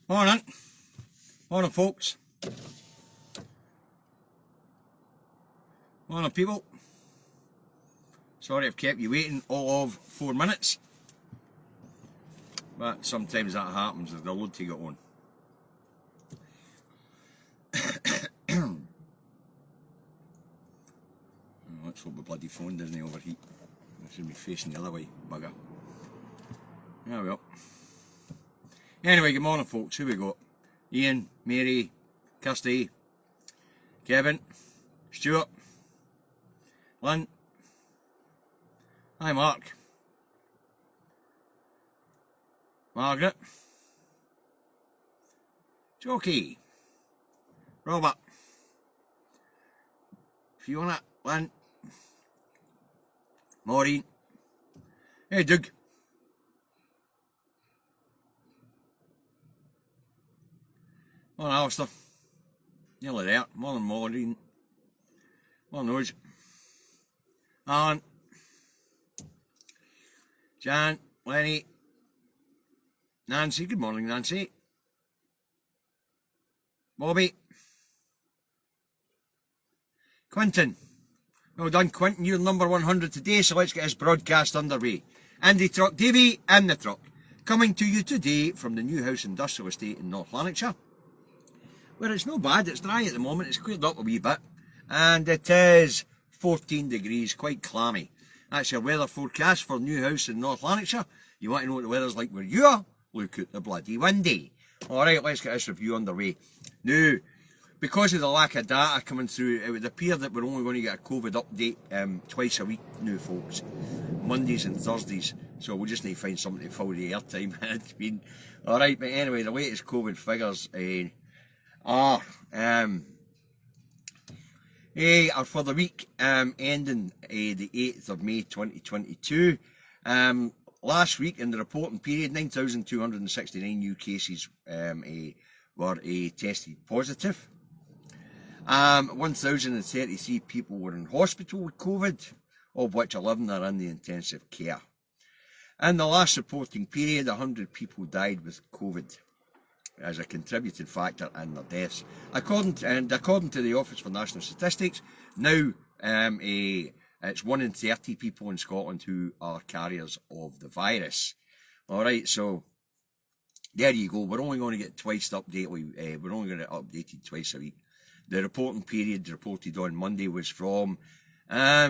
Morning. Morning, folks. Morning, people. Sorry I've kept you waiting all of 4 minutes. But sometimes that happens, there's a load to get on. Let's hope the bloody phone doesn't overheat. I should be facing the other way, bugger. There we go. Anyway, good morning, folks. Who we got? Ian, Mary, Kirsty, Kevin, Stuart, Lynn. Hi, Mark. Margaret. Jokey. Robert. Fiona. Lynn. Maureen. Hey, Doug. Morning, Alistair. Nearly there. Morning, Maureen. Morning, Rose. Alan. Jan. Lenny. Nancy. Good morning, Nancy. Bobby. Quentin. Well done, Quentin. You're number 100 today, so let's get this broadcast underway. Indytruck, Davy and the truck. Coming to you today from the new house industrial estate in North Lanarkshire, where it's no bad. It's dry at the moment. It's cleared up a wee bit. And it is 14 degrees, quite clammy. That's your weather forecast for new house in North Lanarkshire. You want to know what the weather's like where you are? Look at the bloody windy. Alright, let's get this review underway. Now, because of the lack of data coming through, it would appear that we're only going to get a COVID update twice a week now, folks. Mondays and Thursdays. So we'll just need to find something to fill the airtime in between. Alright, but anyway, the latest COVID figures are for the week ending the 8th of May 2022. Last week in the reporting period, 9,269 new cases were tested positive. 1,033 people were in hospital with COVID, of which 11 are in the intensive care. In the last reporting period, 100 people died with COVID as a contributing factor in their deaths. According to the Office for National Statistics, now it's 1 in 30 people in Scotland who are carriers of the virus. Alright, so there you go. We're only going to get twice the update. We're only going to get updated twice a week. The reporting period reported on Monday was from, I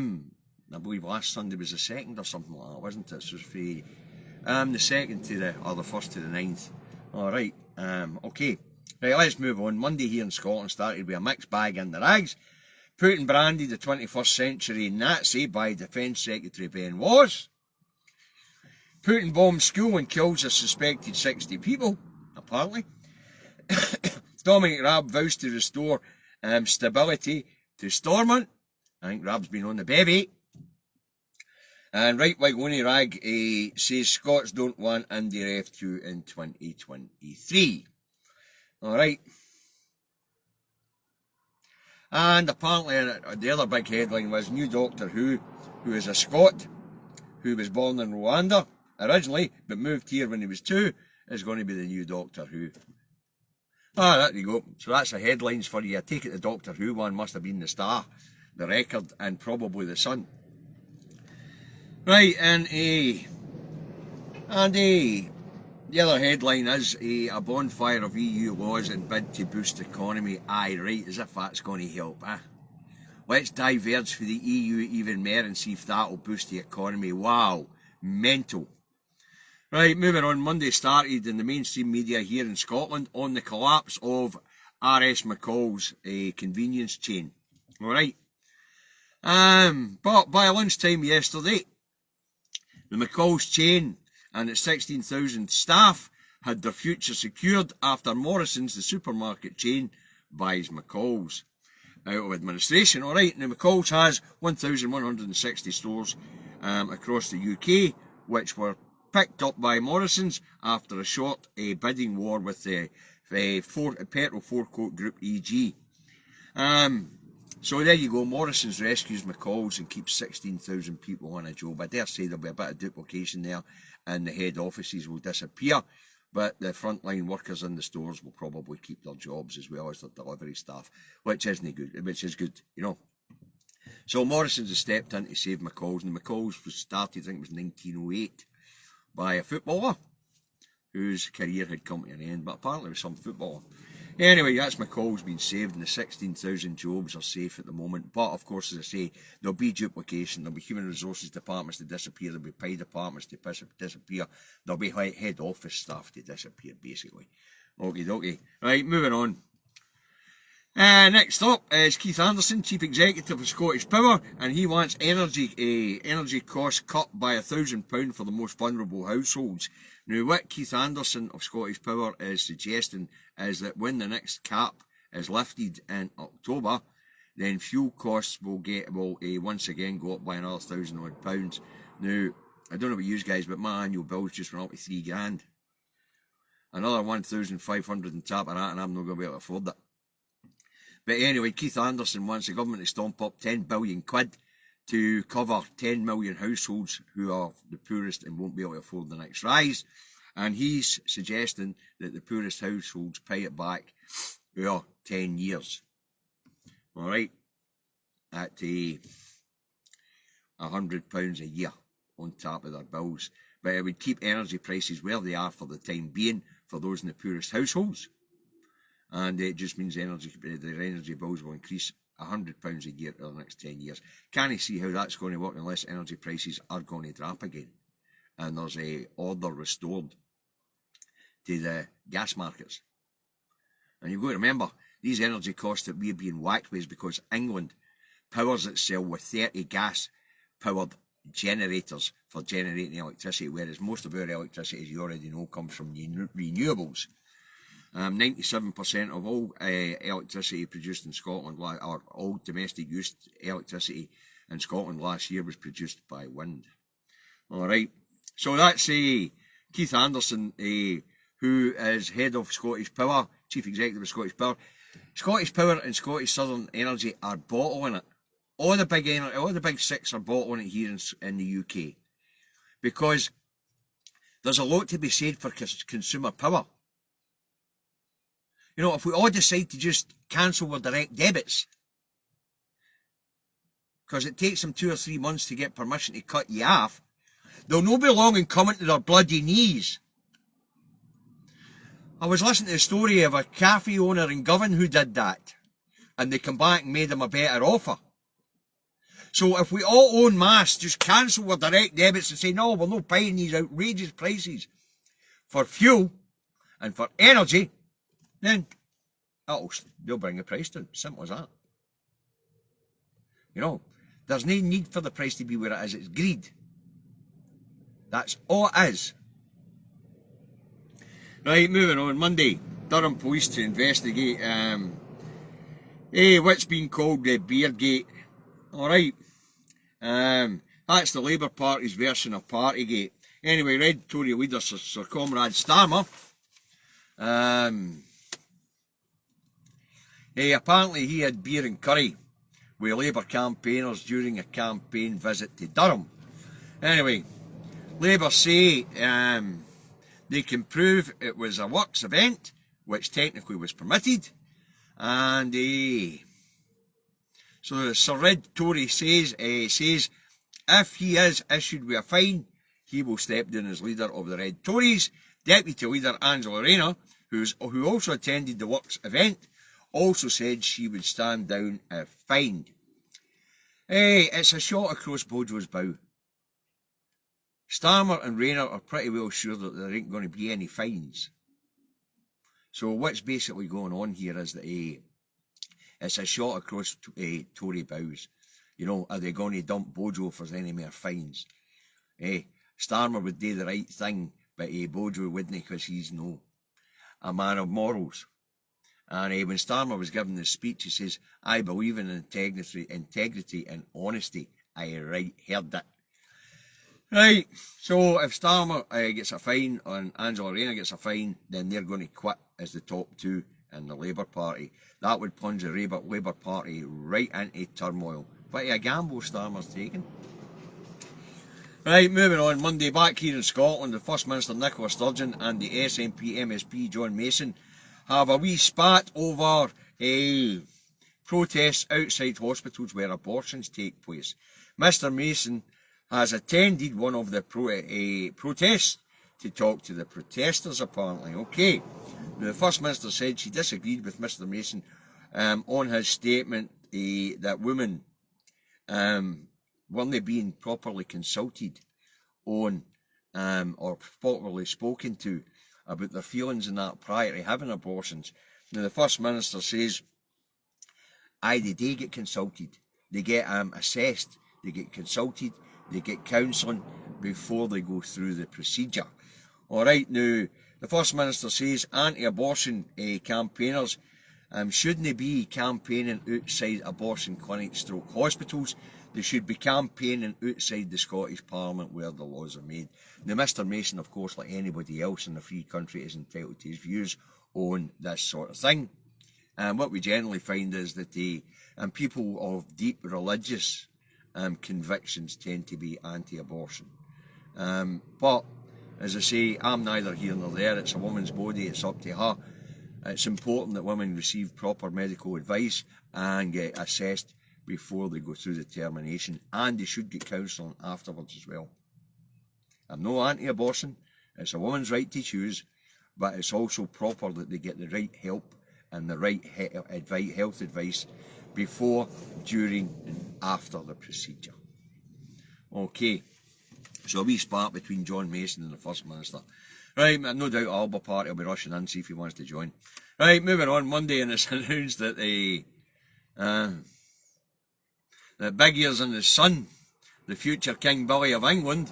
believe last Sunday was the 2nd or something like that, wasn't it? So it was from the 2nd to the 1st to the 9th. Alright, okay. Right, let's move on. Monday here in Scotland started with a mixed bag in the rags. Putin branded the 21st century Nazi by Defence Secretary Ben Wallace. Putin bombs school and kills a suspected 60 people, apparently. Dominic Raab vows to restore stability to Stormont. I think Raab's been on the bevy. And right-wing Winnie Rag says Scots don't want Indy Ref 2 in 2023. Alright. And apparently the other big headline was new Doctor Who is a Scot, who was born in Rwanda originally, but moved here when he was 2, is going to be the new Doctor Who. There you go. So that's the headlines for you. I take it the Doctor Who one must have been the Star, the Record, and probably the Sun. Right, and the other headline is a bonfire of EU laws and bid to boost economy. Aye, right, as if that's going to help, eh? Let's diverge for the EU even more and see if that'll boost the economy. Wow, mental. Right, moving on. Monday started in the mainstream media here in Scotland on the collapse of R.S. McCall's convenience chain. Alright. But by lunchtime yesterday, the McCall's chain and its 16,000 staff had their future secured after Morrison's, the supermarket chain, buys McCall's out of administration. Alright, now McCall's has 1,160 stores across the UK, which were picked up by Morrison's after a short bidding war with the petrol forecourt group EG. So there you go, Morrison's rescues McCall's and keeps 16,000 people on a job. I dare say there'll be a bit of duplication there and the head offices will disappear. but the frontline workers in the stores will probably keep their jobs as well as their delivery staff, which is good, you know. So Morrison's has stepped in to save McCall's, and the McCall's was started, I think it was 1908, by a footballer whose career had come to an end, but apparently it was some footballer. Anyway, that's McCall's been saved, and the 16,000 jobs are safe at the moment. But of course, as I say, there'll be duplication, there'll be human resources departments to disappear, there'll be pay departments to disappear, there'll be head office staff to disappear, basically. Okie dokie. Right, moving on. Next up is Keith Anderson, Chief Executive of Scottish Power, and he wants energy costs cut by £1,000 for the most vulnerable households. Now, what Keith Anderson of Scottish Power is suggesting is that when the next cap is lifted in October, then fuel costs will once again go up by another £1,000 odd. Now, I don't know about you guys, but my annual bills just went up to £3,000. Another 1,500 on top of that, and I'm not going to be able to afford that. But anyway, Keith Anderson wants the government to stomp up 10 billion quid to cover 10 million households who are the poorest and won't be able to afford the next rise. And he's suggesting that the poorest households pay it back 10 years. All right, at £100 a year on top of their bills. But it would keep energy prices where they are for the time being for those in the poorest households. And it just means their energy bills will increase £100 a year over the next 10 years. Can't you see how that's going to work unless energy prices are going to drop again and there's a order restored to the gas markets? And you've got to remember, these energy costs that we're being whacked with is because England powers itself with 30 gas-powered generators for generating electricity, whereas most of our electricity, as you already know, comes from renewables. 97% of all electricity produced in Scotland, or all domestic use electricity in Scotland last year, was produced by wind. All right, so that's Keith Anderson, who is head of Scottish Power, Chief Executive of Scottish Power. Scottish Power and Scottish Southern Energy are bottling it. All the big six are bottling it here in the UK, because there's a lot to be said for consumer power. You know, if we all decide to just cancel our direct debits, because it takes them 2 or 3 months to get permission to cut you off, they'll not be long in coming to their bloody knees. I was listening to a story of a cafe owner in Govan who did that, and they come back and made him a better offer. So if we all en masse just cancel our direct debits and say, no, we're not paying these outrageous prices for fuel and for energy, then they'll bring the price down. Simple as that. You know, there's no need for the price to be where it is. It's greed. That's all it is. Right, moving on. Monday, Durham Police to investigate what's been called the Beergate. All right. That's the Labour Party's version of Partygate. Anyway, Red Tory leader Sir Comrade Starmer, apparently he had beer and curry with Labour campaigners during a campaign visit to Durham. Anyway, Labour say they can prove it was a works event, which technically was permitted, and so Sir Red Tory says if he is issued with a fine, he will step down as leader of the Red Tories. Deputy leader Angela Rayner, who also attended the works event, also said she would stand down if fined. It's a shot across Bojo's bow. Starmer and Rayner are pretty well sure that there ain't going to be any fines. So what's basically going on here is that it's a shot across Tory bows. You know, are they going to dump Bojo if there's any more fines? Starmer would do the right thing, but Bojo wouldn't, because he's no a man of morals. And when Starmer was giving this speech, he says, I believe in integrity and honesty. I heard that. Right, so if Starmer gets a fine and Angela Rayner gets a fine, then they're going to quit as the top two in the Labour Party. That would plunge the Labour Party right into turmoil. But a gamble Starmer's taken. Right, moving on. Monday, back here in Scotland, the First Minister Nicola Sturgeon and the SNP MSP John Mason have a wee spat over protests outside hospitals where abortions take place. Mr Mason has attended one of the protests to talk to the protesters, apparently. Okay, the First Minister said she disagreed with Mr Mason on his statement that women weren't being properly consulted on or properly spoken to about their feelings and that prior to having abortions. Now, the First Minister says, they do get consulted, they get assessed, they get consulted, they get counselling before they go through the procedure. Alright, now, the First Minister says anti-abortion campaigners shouldn't be campaigning outside abortion clinics / hospitals. They should be campaigning outside the Scottish Parliament where the laws are made. Now, Mr Mason, of course, like anybody else in a free country, is entitled to his views on this sort of thing. And what we generally find is that people of deep religious convictions tend to be anti-abortion. But, as I say, I'm neither here nor there. It's a woman's body, it's up to her. It's important that women receive proper medical advice and get assessed before they go through the termination, and they should get counselling afterwards as well. I'm no anti-abortion. It's a woman's right to choose, but it's also proper that they get the right help and the right health advice before, during and after the procedure. Okay, so a wee spat between John Mason and the First Minister. Right, no doubt Alba Party will be rushing in, see if he wants to join. Right, moving on. Monday, and it's announced that that Big Ears and his son, the future King Billy of England,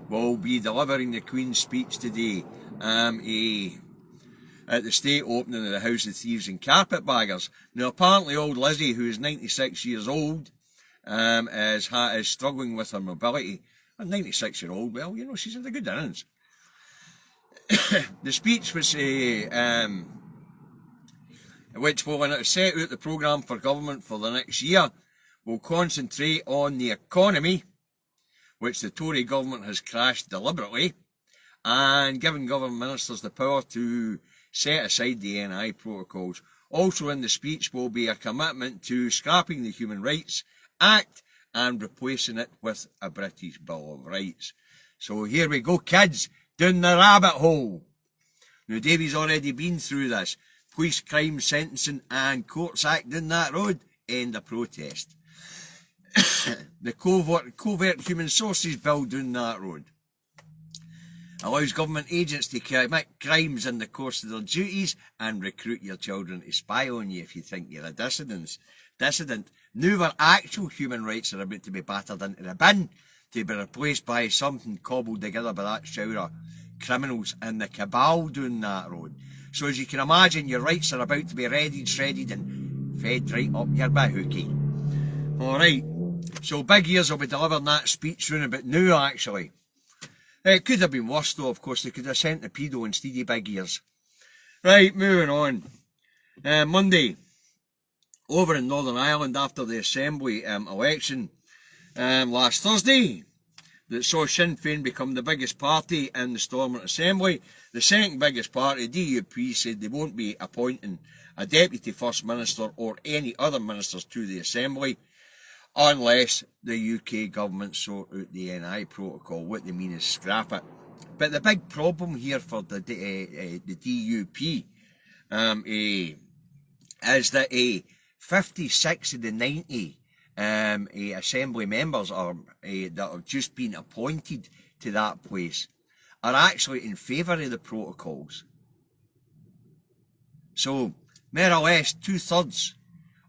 will be delivering the Queen's speech today at the state opening of the House of Thieves and Carpetbaggers. Now, apparently old Lizzie, who is 96 years old, is struggling with her mobility. A 96-year-old, well, you know, she's in the good innings. The speech was which will set out the programme for government for the next year, will concentrate on the economy, which the Tory government has crashed deliberately, and giving government ministers the power to set aside the NI protocols. Also in the speech will be a commitment to scrapping the Human Rights Act and replacing it with a British Bill of Rights. So here we go, kids, down the rabbit hole. Now, Davy's already been through this. Police, crime, sentencing and courts act down that road. End of protest. The covert human sources bill down that road allows government agents to commit crimes in the course of their duties and recruit your children to spy on you if you think you're a dissident. Now our actual human rights are about to be battered into the bin to be replaced by something cobbled together by that shower of criminals and the cabal down that road. So as you can imagine, your rights are about to be readied, shredded and fed right up your bahookie. Alright, so Big Ears will be delivering that speech round about now, actually. It could have been worse though, of course. They could have sent the pedo instead of Big Ears. Right, moving on. Monday, over in Northern Ireland, after the Assembly election last Thursday, that saw Sinn Féin become the biggest party in the Stormont Assembly, the second biggest party, DUP, said they won't be appointing a Deputy First Minister or any other ministers to the Assembly unless the UK government sort out the NI protocol. What they mean is scrap it. But the big problem here for the DUP is that 56 of the 90 Assembly members that have just been appointed to that place are actually in favour of the protocols. So, more or less 2/3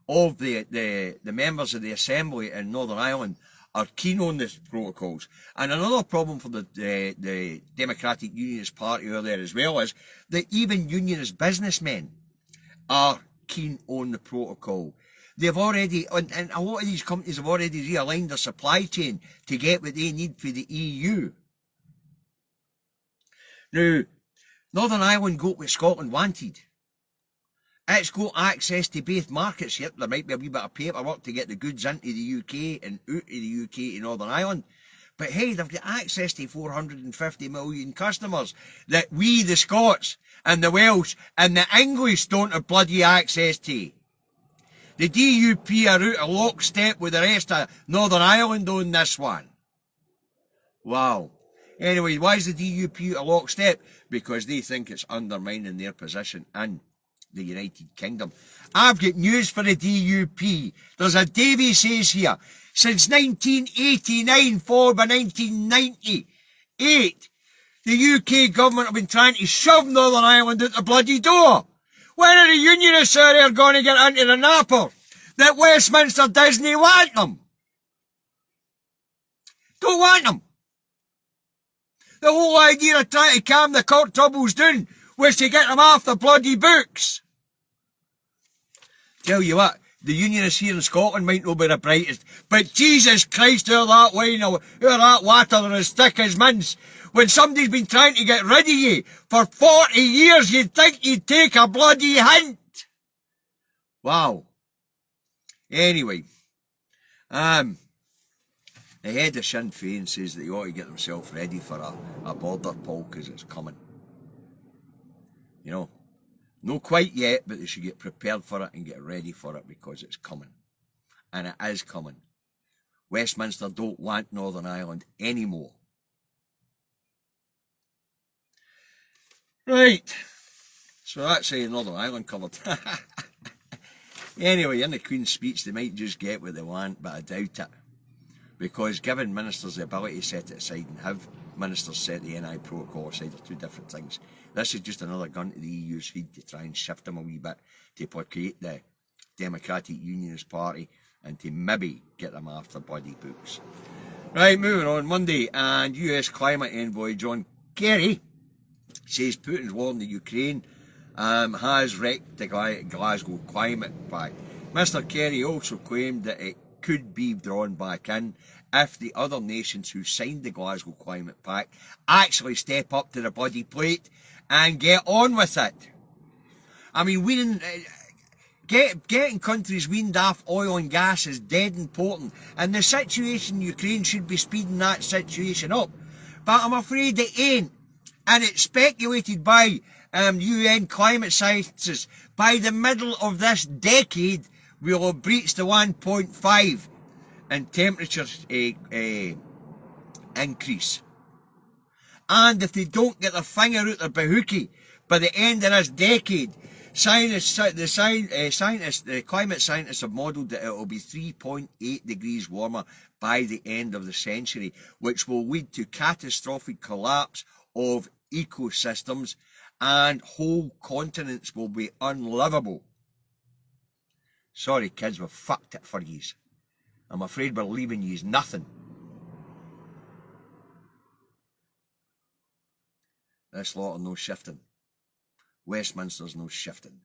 of the members of the Assembly in Northern Ireland are keen on the protocols. And another problem for the Democratic Unionist Party over there as well is that even unionist businessmen are keen on the protocol. They've already, and a lot of these companies have already realigned their supply chain to get what they need for the EU. Now, Northern Ireland got what Scotland wanted. It's got access to both markets. Yep, there might be a wee bit of paperwork to get the goods into the UK and out of the UK to Northern Ireland, But hey, they've got access to 450 million customers that we, the Scots, and the Welsh, and the English don't have bloody access to. The DUP are out of lockstep with the rest of Northern Ireland on this one. Wow. Anyway, why is the DUP out of lockstep? Because they think it's undermining their position in the United Kingdom. I've got news for the DUP. There's a Davy says here, since 1989, followed by 1998, the UK government have been trying to shove Northern Ireland out the bloody door. When are the unionists out there going to get into the napper that Westminster Disney want them? Don't want them. The whole idea of trying to calm the court troubles down was to get them off the bloody books. Tell you what, the unionists here in Scotland might not be the brightest, but Jesus Christ, they're that wine or that water are as thick as mince. When somebody's been trying to get rid of you for 40 years, you'd think you'd take a bloody hint. Wow. Anyway, the head of Sinn Féin says that he ought to get himself ready for a border poll because it's coming. You know, not quite yet, but they should get prepared for it and get ready for it because it's coming. And it is coming. Westminster don't want Northern Ireland anymore. Right, so that's Northern Ireland covered. Anyway, in the Queen's speech, they might just get what they want, but I doubt it. Because giving ministers the ability to set it aside and have ministers set the NI protocol aside are two different things. This is just another gun to the EU's head to try and shift them a wee bit, to placate the Democratic Unionist Party and to maybe get them off the bloody books. Right, moving on. Monday, and US climate envoy John Kerry says Putin's war in the Ukraine has wrecked the Glasgow Climate Pact. Mr Kerry also claimed that it could be drawn back in if the other nations who signed the Glasgow Climate Pact actually step up to the bloody plate and get on with it. I mean, getting countries weaned off oil and gas is dead important, and the situation in Ukraine should be speeding that situation up. But I'm afraid it ain't. And it's speculated by UN climate scientists by the middle of this decade we'll have breached the 1.5 in temperature increase. And if they don't get their finger out their bahookie by the end of this decade, the climate scientists have modelled that it will be 3.8 degrees warmer by the end of the century, which will lead to catastrophic collapse of ecosystems, and whole continents will be unlivable. Sorry kids, we've fucked it for yous. I'm afraid we're leaving yous nothing. This lot are no shifting. Westminster's no shifting. In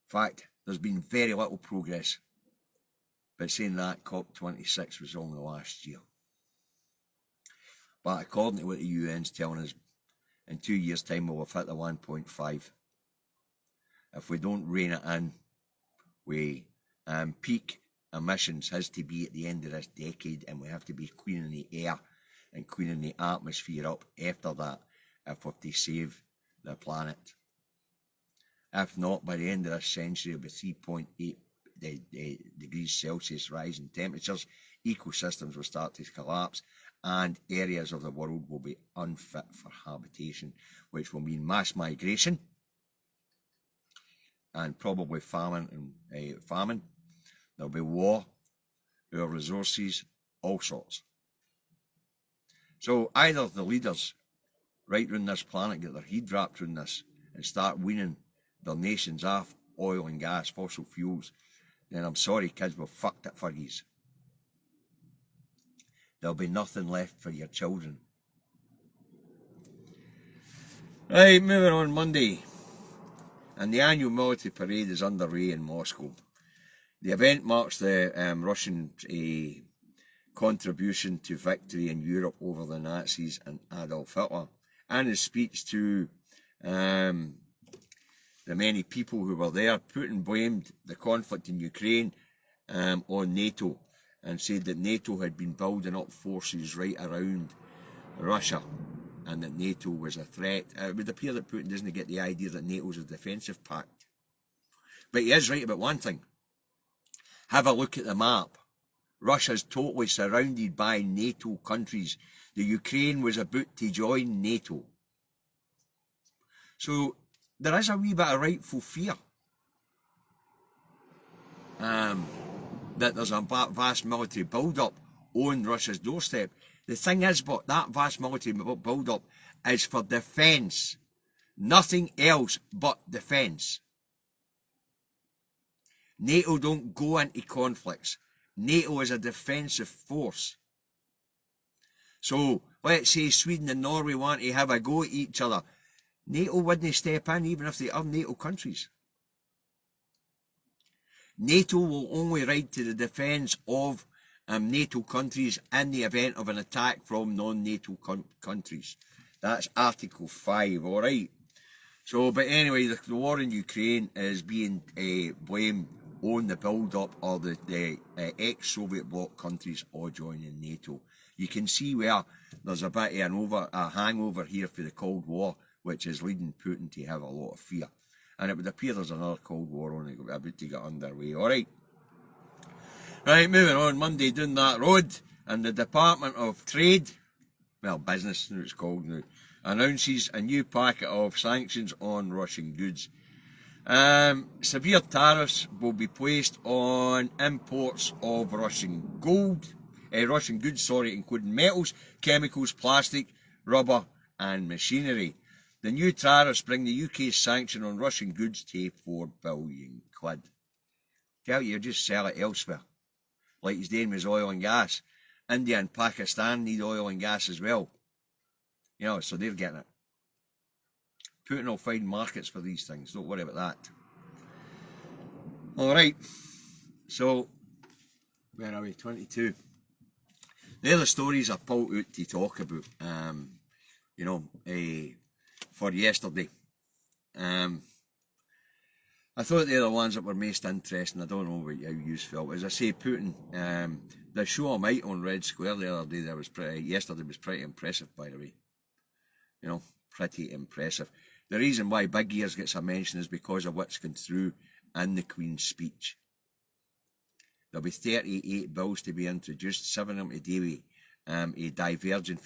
fact, there's been very little progress. But saying that, COP26 was only last year. But according to what the UN's telling us, in 2 years' time we'll have hit the 1.5. If we don't rein it in, we peak emissions has to be at the end of this decade, and we have to be cleaning the air and cleaning the atmosphere up after that if we're to save the planet. If not, by the end of this century it'll be 3.8 degrees Celsius rise in temperatures, ecosystems will start to collapse, and areas of the world will be unfit for habitation, which will mean mass migration and probably famine. There'll be war, our resources, all sorts. So either the leaders right round this planet get their head wrapped around this and start weaning their nations off oil and gas, fossil fuels, then I'm sorry kids, we've fucked it for yous. There'll be nothing left for your children. Right, moving on. Monday, and the annual military parade is underway in Moscow. The event marks the Russian contribution to victory in Europe over the Nazis and Adolf Hitler. And his speech to the many people who were there, Putin blamed the conflict in Ukraine on NATO and said that NATO had been building up forces right around Russia and that NATO was a threat. It would appear that Putin doesn't get the idea that NATO is a defensive pact. But he is right about one thing. Have a look at the map. Russia's totally surrounded by NATO countries. The Ukraine was about to join NATO. So there is a wee bit of rightful fear that there's a vast military build-up on Russia's doorstep. The thing is, but that vast military build-up is for defence. Nothing else but defence. NATO don't go into conflicts. NATO is a defensive force. So, let's say Sweden and Norway want to have a go at each other. NATO wouldn't step in even if they are NATO countries. NATO will only ride to the defence of NATO countries in the event of an attack from non-NATO countries. That's Article 5, alright? So, but anyway, the war in Ukraine is being blamed on the build-up of the ex-Soviet bloc countries all joining NATO. You can see where there's a bit of a hangover here for the Cold War, which is leading Putin to have a lot of fear. And it would appear there's another Cold War on it about to get underway. Alright. Right, moving on. Monday down that road, and the Department of Trade, well, business, now it's called now, announces a new packet of sanctions on Russian goods. Severe tariffs will be placed on imports of Russian goods, including metals, chemicals, plastic, rubber and machinery. The new tariffs bring the UK's sanction on Russian goods to £4 billion. Tell you, just sell it elsewhere. Like he's doing with oil and gas. India and Pakistan need oil and gas as well. You know, so they're getting it. Putin will find markets for these things. Don't worry about that. Alright. So, where are we? 22. The other stories I pulled out to talk about, for yesterday. I thought the other ones that were most interesting, I don't know how you felt. As I say, Putin, the show him out on Red Square the other day, yesterday was pretty impressive, by the way. You know, pretty impressive. The reason why Big Ears gets a mention is because of what's gone through in the Queen's speech. There'll be 38 bills to be introduced, 7 of them to Davy, a diverging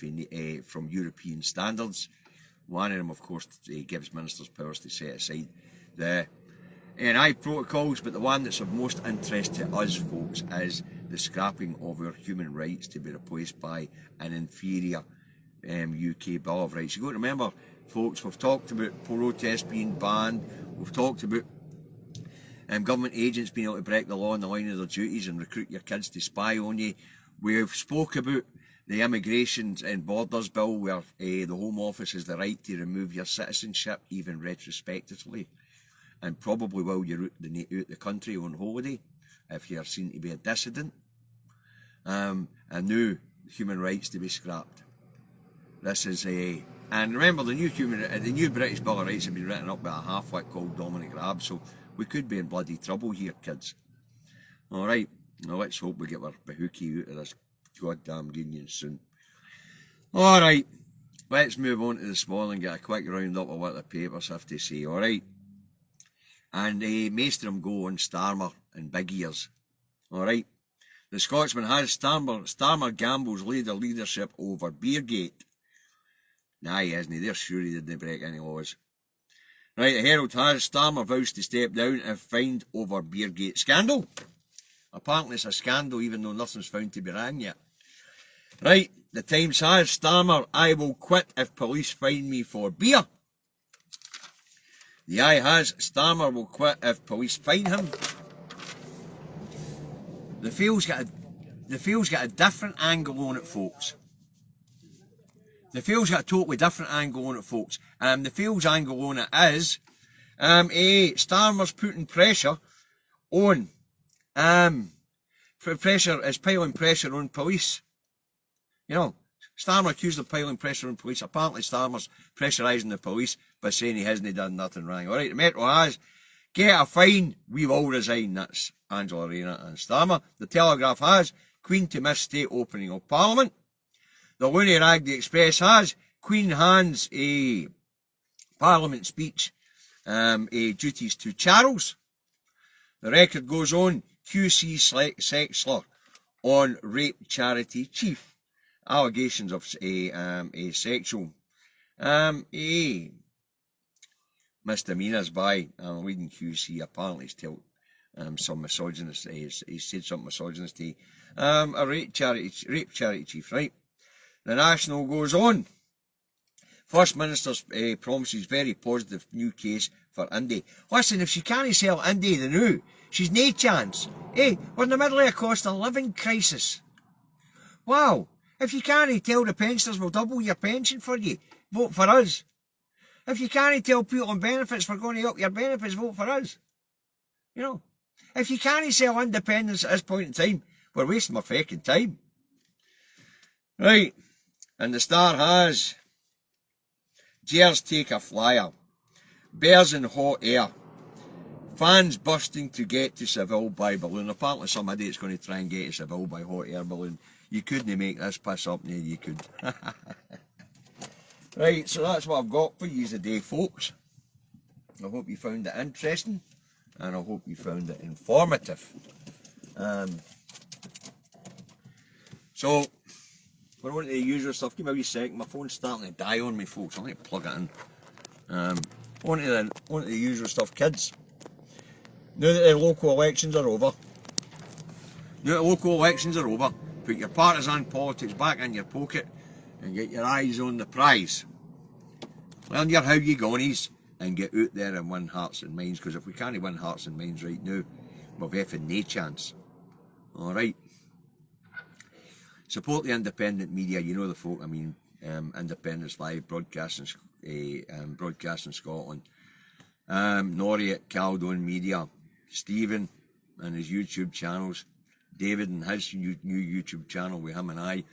from European standards. One of them, of course, gives ministers powers to set aside the NI protocols, but the one that's of most interest to us folks is the scrapping of our human rights to be replaced by an inferior UK Bill of Rights. You've got to remember, folks, we've talked about protests being banned, we've talked about government agents being able to break the law in the line of their duties and recruit your kids to spy on you. We've spoke about the Immigration and Borders Bill, where the Home Office has the right to remove your citizenship, even retrospectively, and probably while you're out the country on holiday, if you're seen to be a dissident. And now, human rights to be scrapped. This is and remember, the new British Bill of Rights have been written up by a half-wit called Dominic Raab, so we could be in bloody trouble here, kids. Alright, now let's hope we get our bahookie out of this goddamn union soon. Alright, let's move on to this morning and get a quick round up of what the papers have to say, alright? And most of them go on Starmer and Big Ears, alright? The Scotsman has Starmer gambles later leadership over Beergate. Nah, he isn't. They're sure he didn't break any laws. Right, the Herald has Starmer vows to step down if fined over Beergate scandal. Apparently it's a scandal even though nothing's found to be wrong yet. Right, the Times has Starmer, I will quit if police fine me for beer. The Eye has Starmer will quit if police fine him. The Field's got a different angle on it, folks. The Field's got a totally different angle on it, folks. The Field's angle on it is Starmer's putting pressure on piling pressure on police. You know, Starmer accused of piling pressure on police. Apparently Starmer's pressurising the police by saying he hasn't done nothing wrong. Alright, the Metro has get a fine, we will resign. That's Angela Rayner and Starmer. The Telegraph has Queen to miss state opening of Parliament. The Looney Rag the Express has Queen hands a Parliament speech duties to Charles. The Record goes on, QC sex slur on rape charity chief. Allegations of a sexual misdemeanors by leading QC. Apparently he's told some misogynist, he's said something misogynist to a rape charity chief, right? The National goes on. First Minister promises very positive new case for Indy. Listen, if she can't sell Indy the new, she's no chance. Hey, we're in the middle of a cost of living crisis. Wow, if you can't tell the pensioners we'll double your pension for you, vote for us. If you can't tell people on benefits we're going to up your benefits, vote for us. You know, if you can't sell independence at this point in time, we're wasting our fucking time. Right, and the Star has Gers take a flyer. Bears in hot air. Fans bursting to get to Seville by balloon. Apparently some idiot's going to try and get to Seville by hot air balloon. You couldn't make this piss up, no, you could. Right, so that's what I've got for you today, folks. I hope you found it interesting, and I hope you found it informative. So, we're on to the usual stuff. Give me a wee second, my phone's starting to die on me, folks. I'll need to plug it in. On to the usual stuff, kids. Now that the local elections are over, put your partisan politics back in your pocket and get your eyes on the prize. Learn your how you gonies and get out there and win hearts and minds, because if we can't win hearts and minds right now, we've effing no chance. Alright. Support the independent media, you know the folk, I mean, Independence Live, Broadcasting Scotland, Nori at Caldon Media, Stephen and his YouTube channels, David and his new YouTube channel with him and I.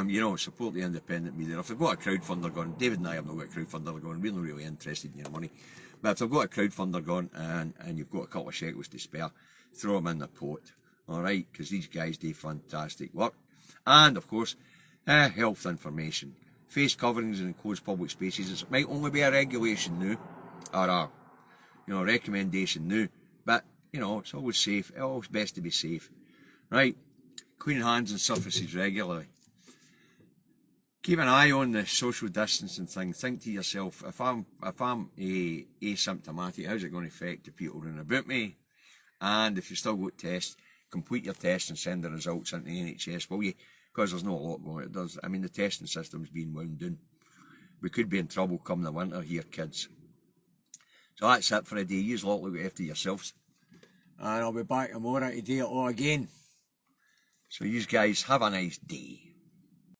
You know, support the independent media. If they've got a crowdfunder going, David and I have not got a crowdfunder going, we're not really interested in your money. But if they've got a crowdfunder going and you've got a couple of shekels to spare, throw them in the pot. Alright, because these guys do fantastic work. And, of course, health information. Face coverings in enclosed public spaces. It might only be a regulation now, or a recommendation now. But, it's always safe. It's always best to be safe. Right? Clean hands and surfaces regularly. Keep an eye on the social distancing thing. Think to yourself, if I'm asymptomatic, how's it going to affect the people around about me? And if you still got tests, complete your test and send the results into the NHS, will you? Because there's not a lot going on. The testing system's being wound down. We could be in trouble come the winter here, kids. So that's it for a day. You lot look after yourselves. And I'll be back tomorrow to do it all again. So you guys have a nice day.